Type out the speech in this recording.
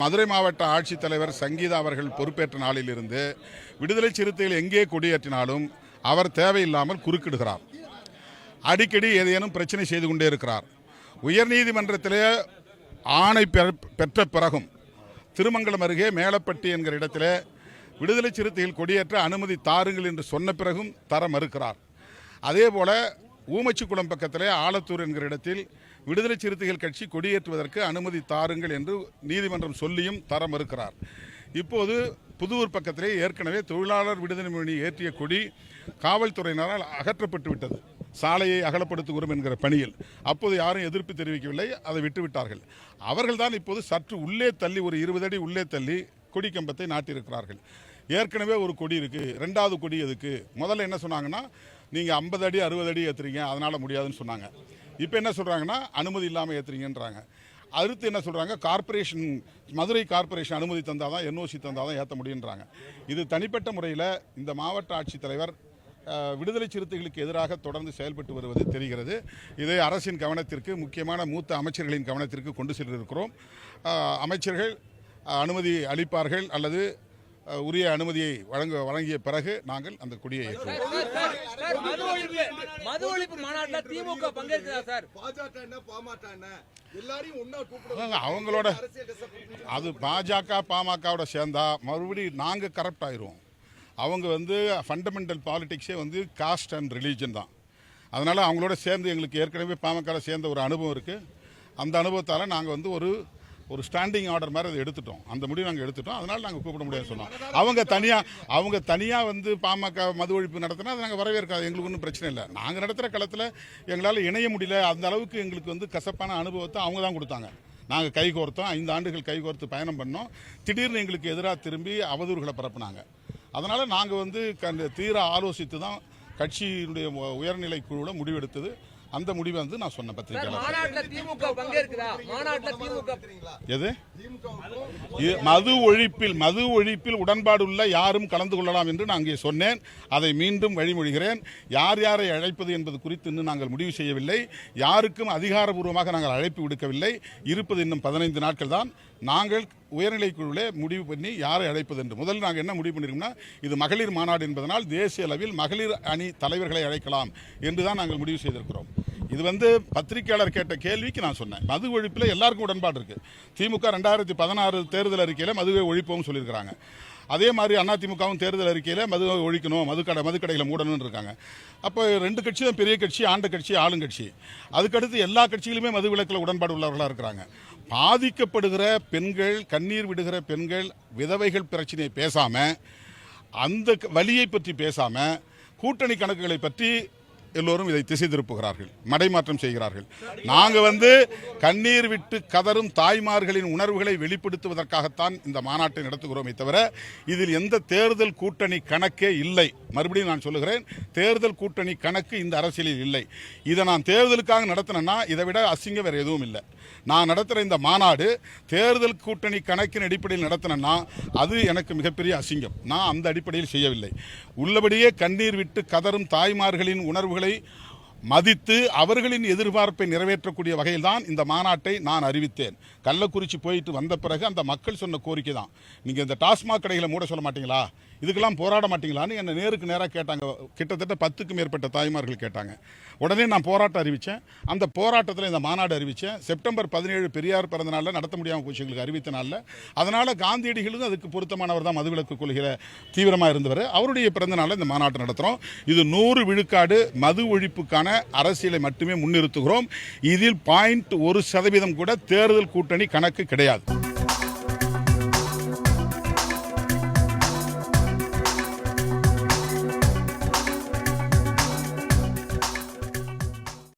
மதுரை மாவட்ட ஆட்சித்தலைவர் சங்கீதா அவர்கள் பொறுப்பேற்ற நாளிலிருந்து விடுதலை சிறுத்தைகள் எங்கே கொடியேற்றினாலும் அவர் தேவையில்லாமல் குறுக்கிடுகிறார். அடிக்கடி ஏதேனும் பிரச்சனை செய்து கொண்டே இருக்கிறார். உயர்நீதிமன்றத்திலே ஆணை பெற்ற பிறகும் திருமங்கலம் அருகே மேலப்பட்டி என்கிற இடத்திலே விடுதலை சிறுத்தைகள் கொடியேற்ற அனுமதி தாருங்கள் என்று சொன்ன பிறகும் தர மறுக்கிறார். அதேபோல ஊமச்சிக்குளம் பக்கத்திலே ஆலத்தூர் என்கிற இடத்தில் விடுதலை சிறுத்தைகள் கட்சி கொடியேற்றுவதற்கு அனுமதி தாருங்கள் என்று நீதிமன்றம் சொல்லியும் தர மறுக்கிறார். இப்போது புதூர் பக்கத்திலே ஏற்கனவே தொழிலாளர் விடுதலை முன்னணி ஏற்றிய கொடி காவல்துறையினரால் அகற்றப்பட்டு விட்டது, சாலையை அகலப்படுத்துகிறோம் என்கிற பணியில். அப்போது யாரும் எதிர்ப்பு தெரிவிக்கவில்லை, அதை விட்டுவிட்டார்கள். அவர்கள் தான் இப்போது சற்று உள்ளே தள்ளி, ஒரு 20 அடி உள்ளே தள்ளி கொடி கம்பத்தை நாட்டியிருக்கிறார்கள். ஏற்கனவே ஒரு கொடி இருக்குது, ரெண்டாவது கொடி எதுக்கு? முதல்ல என்ன சொன்னாங்கன்னா, நீங்கள் 50 அடி 60 அடி ஏற்றுறீங்க, அதனால் முடியாதுன்னு சொன்னாங்க. இப்போ என்ன சொல்கிறாங்கன்னா, அனுமதி இல்லாமல் ஏற்றுறீங்கன்றாங்க. அடுத்து என்ன சொல்கிறாங்க, கார்பரேஷன், மதுரை கார்பரேஷன் அனுமதி தந்தால் தான், என்ஓசி தந்தால் தான் ஏற்ற முடியுன்றாங்க. இது தனிப்பட்ட முறையில் இந்த மாவட்ட ஆட்சித்தலைவர் விடுதலை சிறுத்தைகளுக்கு எதிராக தொடர்ந்து செயல்பட்டு வருவது தெரிகிறது. இதை அரசின் கவனத்திற்கு, முக்கியமான மூத்த அமைச்சர்களின் கவனத்திற்கு கொண்டு சென்றிருக்கிறோம். அமைச்சர்கள் அனுமதி அளிப்பார்கள் அல்லது உரிய அனுமதியை வழங்கிய பிறகு நாங்கள் அந்த கொடியை ஏற்றுவோம். அவங்களோட அது பாஜக பாமகவோட சேர்ந்தா மறுபடியும் நாங்கள் கரப்ட் ஆயிடுவோம். அவங்க ஃபண்டமெண்டல் பாலிடிக்ஸே காஸ்ட் அண்ட் ரிலீஜன் தான். அதனால் அவங்களோட சேர்ந்து எங்களுக்கு ஏற்கனவே பாமக சேர்ந்த ஒரு அனுபவம் இருக்குது. அந்த அனுபவத்தால் நாங்கள் ஒரு ஸ்டாண்டிங் ஆர்டர் மாதிரி அதை எடுத்துட்டோம். அந்த முடிவு நாங்கள் எடுத்துட்டோம். அதனால் நாங்கள் கூப்பிட முடியாதுன்னு சொன்னோம். அவங்க தனியாக பாமக மது ஒழிப்பு நடத்தினா அதை நாங்கள் வரவேற்காது, எங்களுக்கு ஒன்றும் பிரச்சனை இல்லை. நாங்கள் நடத்துகிற களத்தில் எங்களால் இணைய முடியல. அந்த அளவுக்கு எங்களுக்கு கசப்பான அனுபவத்தை அவங்க தான் கொடுத்தாங்க. நாங்கள் கைகோர்த்தோம், 5 ஆண்டுகள் கைகோர்த்து பயணம் பண்ணோம். திடீர்னு எங்களுக்கு எதிராக திரும்பி அவதூறுகளை பரப்புனாங்க. அதனால் நாங்கள் தீர ஆலோசித்து தான் கட்சியினுடைய உயர்நிலை குழுவில் முடிவெடுத்தது. அந்த முடிவை நான் சொன்ன பத்திரிகையாளர் எது மது ஒழிப்பில் உடன்பாடு உள்ள யாரும் கலந்து கொள்ளலாம் என்று நான் அங்கே சொன்னேன். அதை மீண்டும் வழிமொழிகிறேன். யார் யாரை அழைப்பது என்பது குறித்து இன்னும் நாங்கள் முடிவு செய்யவில்லை. யாருக்கும் அதிகாரபூர்வமாக நாங்கள் அழைப்பு விடுக்கவில்லை. இருப்பது இன்னும் 15 நாட்கள் தான். நாங்கள் உயர்நிலை குழுவிலே முடிவு பண்ணி யாரை அழைப்பது என்று முதல்ல நாங்கள் என்ன முடிவு பண்ணியிருக்கோம்னா, இது மகளிர் மாநாடு என்பதனால் தேசிய அளவில் மகளிர் அணி தலைவர்களை அழைக்கலாம் என்று தான் நாங்கள் முடிவு செய்திருக்கிறோம். இது பத்திரிகையாளர் கேட்ட கேள்விக்கு நான் சொன்னேன். மது ஒழிப்பில் எல்லாருக்கும் உடன்பாடு இருக்குது. திமுக 2016 தேர்தல் அறிக்கையில் மதுவை ஒழிப்போம் சொல்லியிருக்கிறாங்க. அதே மாதிரி அதிமுகவும் தேர்தல் அறிக்கையில் மதுவை ஒழிக்கணும், மதுக்கடைகளை மூடணும்னு இருக்காங்க. அப்போ 2 கட்சி தான் பெரிய கட்சி, ஆண்ட கட்சி, ஆளுங்கட்சி. அதுக்கடுத்து எல்லா கட்சிகளுமே மது விலக்கில் உடன்பாடு உள்ளவர்களாக இருக்கிறாங்க. பாதிக்கப்படுகிற பெண்கள், கண்ணீர் விடுகிற பெண்கள், விதவைகள் பிரச்சனையை பேசாமல், அந்த வலியை பற்றி பேசாமல், கூட்டணி கணக்குகளை பற்றி எல்லோரும் இதை திசை திருப்புகிறார்கள், மடைமாற்றம் செய்கிறார்கள். நாங்கள் கண்ணீர் விட்டு கதறும் தாய்மார்களின் உணர்வுகளை வெளிப்படுத்துவதற்காகத்தான் இந்த மாநாட்டை நடத்துகிறோமே தவிர இதில் எந்த தேர்தல் கூட்டணி கணக்கே இல்லை. மறுபடியும் நான் சொல்லுகிறேன், தேர்தல் கூட்டணி கணக்கு இந்த அரசியலில் இல்லை. இதை நான் தேர்தலுக்காக நடத்தினேன்னா இதை விட அசிங்கம் வேறு எதுவும் இல்லை. நான் நடத்துகிற இந்த மாநாடு தேர்தல் கூட்டணி கணக்கின் அடிப்படையில் நடத்தினேன்னா அது எனக்கு மிகப்பெரிய அசிங்கம். நான் அந்த அடிப்படையில் செய்யவில்லை. உள்ளபடியே கண்ணீர் விட்டு கதறும் தாய்மார்களின் உணர்வுகளை மதித்து அவர்களின் எதிர்பார்ப்பை நிறைவேற்றக்கூடிய வகையில் தான் இந்த மாநாட்டை நான் அறிவித்தேன். கள்ளக்குறிச்சி போயிட்டு வந்த பிறகு அந்த மக்கள் சொன்ன கோரிக்கை தான், நீங்கள் இந்த டாஸ்மாக் கடைகளை மூட சொல்ல மாட்டீங்களா, இதுக்கெல்லாம் போராட மாட்டீங்களான்னு என்னை நேருக்கு நேராக கேட்டாங்க. கிட்டத்தட்ட 10க்கும் மேற்பட்ட தாய்மார்கள் கேட்டாங்க. உடனே நான் போராட்டம் அறிவித்தேன். அந்த போராட்டத்தில் இந்த மாநாடு அறிவித்தேன். செப்டம்பர் 17 பெரியார் பிறந்த நாளில் நடத்த முடியாமல் போச்சு எங்களுக்கு அறிவித்த நாளில். அதனால் காந்தியடிகளும் அதுக்கு பொருத்தமானவர் தான், மதுவிலக்கு கொள்கையில் தீவிரமாக இருந்தவர். அவருடைய பிறந்த நாளில் இந்த மாநாட்டை நடத்துகிறோம். இது 100 விழுக்காடு மது ஒழிப்புக்கான அரசியலை மட்டுமே முன்னிறுத்துகிறோம். இதில் 0.1% கூட தேர்தல் கூட்டணி கணக்கு கிடையாது.